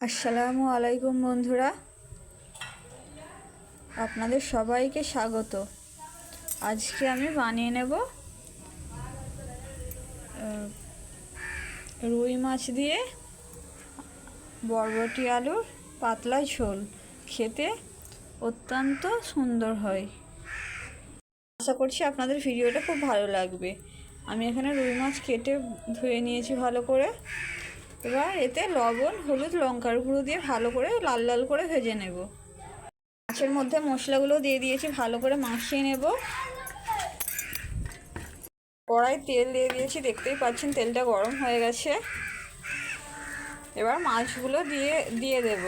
আসসালামু আলাইকুম বন্ধুরা, আপনাদের সবাইকে স্বাগত। আজকে আমি বানিয়ে নেব রুই মাছ দিয়ে বরবটি আলুর পাতলা ঝোল। খেতে অত্যন্ত সুন্দর হয়। আশা করছি আপনাদের ভিডিওটা খুব ভালো লাগবে। আমি এখানে রুই মাছ কেটে ধুয়ে নিয়েছি ভালো করে। এবার এতে লবণ, হলুদ, লঙ্কার গুঁড়ো দিয়ে ভালো করে লাল লাল করে ভেজে নেব। মাছের মধ্যে মশলাগুলো দিয়ে দিয়েছি, ভালো করে মাখিয়ে নেব। কড়াই তেল দিয়ে দিয়েছি, দেখতেই পাচ্ছেন তেলটা গরম হয়ে গেছে। এবার মাছগুলো দিয়ে দেব।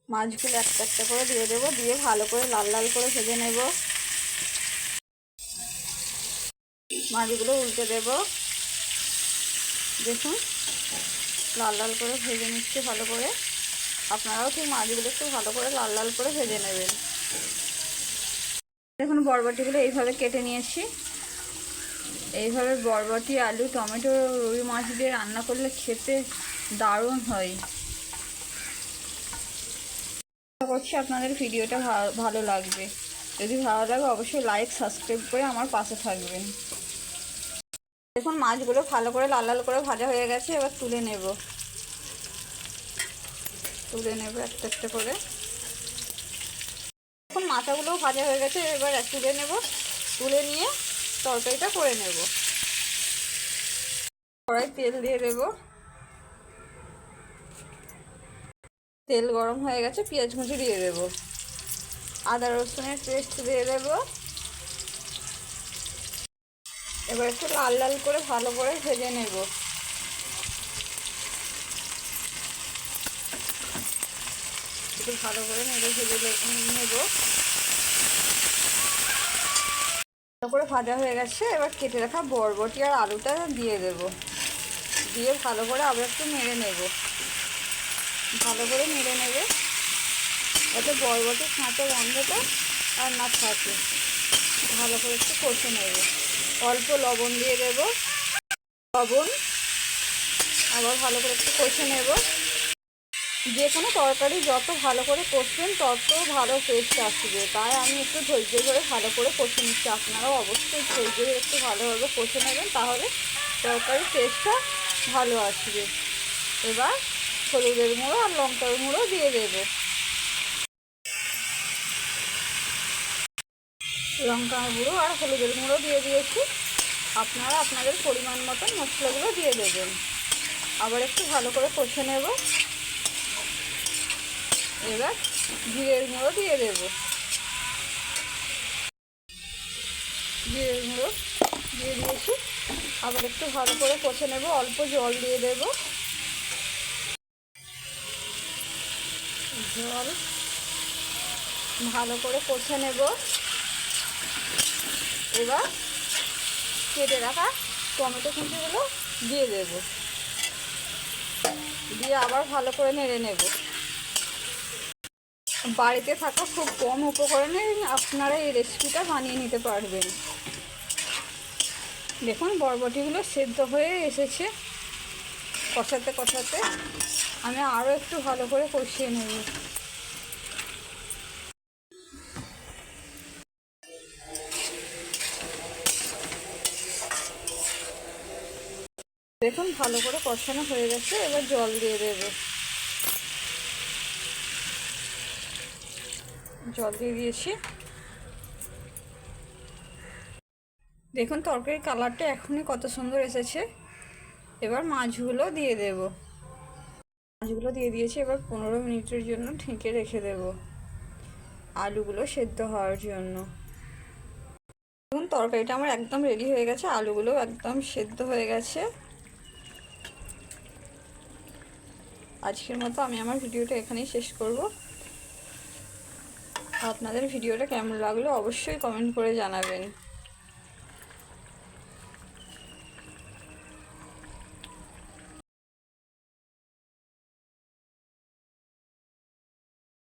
মাছগুলো একটা একটা করে দিয়ে দেবো, দিয়ে ভালো করে লাল লাল করে ভেজে নেব। মাছগুলো উল্টে দেব। দেখুন লাল লাল করে ভেজে নিচ্ছি ভালো করে। আপনারাও ঠিক মাছগুলো একটু ভালো করে লাল লাল করে ভেজে নেবেন। দেখুন বরবটিগুলো এইভাবে কেটে নিয়েছি। এইভাবে বরবটি, আলু, টমেটো, রুই মাছ দিয়ে রান্না করলে খেতে দারুণ হয়। আশা করছি আপনাদের ভিডিওটা ভালো লাগবে। যদি ভালো লাগে অবশ্যই লাইক, সাবস্ক্রাইব করে আমার পাশে থাকবেন। দেখুন মাছগুলো ভালো করে লাল লাল করে ভাজা হয়ে গেছে। এবার তুলে নেব একটা একটা করে। এখন মাথাগুলোও ভাজা হয়ে গেছে। এবার তুলে নেব। তুলে নিয়ে তরকারিটা করে নেব। কড়াই তেল দিয়ে দেব। তেল গরম হয়ে গেছে, পেঁয়াজ কুচি দিয়ে দেব। আদা রসুনের পেস্ট দিয়ে দেব। এবার একটু লাল লাল করে ভালো করে ভেজে নেব। একটু ভালো করে ভেজে নেব। ভালো করে ভাজা হয়ে গেছে। এবার কেটে রাখা বরবটি আর আলুটা দিয়ে দেব। দিয়ে ভালো করে আবার একটু নেড়ে নেব। ভালো করে নেড়ে নেবে, যাতে বরবটির কাঁচা গন্ধটা আর না থাকে। ভালো করে একটু কষে নেব। অল্প লবণ দিয়ে দেব। লবণ আবার ভালো করে একটু কষে নেব। যে কোনো তরকারি যত ভালো করে কষবেন তত ভালো টেস্ট আসবে। তাই আমি একটু ধৈর্য ধরে ভালো করে কষে নিচ্ছি। আপনারাও অবশ্যই ধৈর্য ধরে একটু ভালোভাবে কষে নেবেন, তাহলে তরকারির টেস্টটা ভালো আসবে। এবার হলুদের গুঁড়ো আর লঙ্কার গুঁড়ো দিয়ে দেবো। লঙ্কার গুঁড়ো আর হলুদের গুঁড়ো দিয়ে দিয়েছি। আপনারা আপনাদের পরিমাণ মতন মশলাগুলো দিয়ে দেবেন। আবার একটু ভালো করে কষে নেব। এবার জিরের গুঁড়ো দিয়ে দেব। জিরের গুঁড়ো দিয়ে দিয়েছি। আবার একটু ভালো করে কষে নেব। অল্প জল দিয়ে দেব। জল ভালো করে কষে নেব। এবার কেটে রাখা টমেটো কুচিগুলো দিয়ে দেব। দিয়ে আবার ভালো করে নেড়ে নেব। বাড়িতে থাকা খুব কম উপকরণে আপনারা এই রেসিপিটা বানিয়ে নিতে পারবেন। দেখুন বরবটিগুলো সেদ্ধ হয়ে এসেছে। কষাতে কষাতে আমি আরও একটু ভালো করে কষিয়ে নেব। দেখুন ভালো করে কষানো হয়ে গেছে। এবার জল দিয়ে দেব। জল দিয়ে দিয়েছি। দেখুন তরকারির কালারটা এখনই কত সুন্দর এসেছে। এবার মাছগুলো দিয়ে দেব। মাছগুলো দিয়ে দিয়েছি। এবার 15 মিনিটের জন্য ঢেকে রেখে দেব, আলুগুলো সেদ্ধ হওয়ার জন্য। দেখুন তরকারিটা আমার একদম রেডি হয়ে গেছে। আলুগুলো একদম সেদ্ধ হয়ে গেছে। আজকের মতো আমি আমার ভিডিওটা এখানেই শেষ করব। আপনাদের ভিডিওটা কেমন লাগলো অবশ্যই কমেন্ট করে জানাবেন।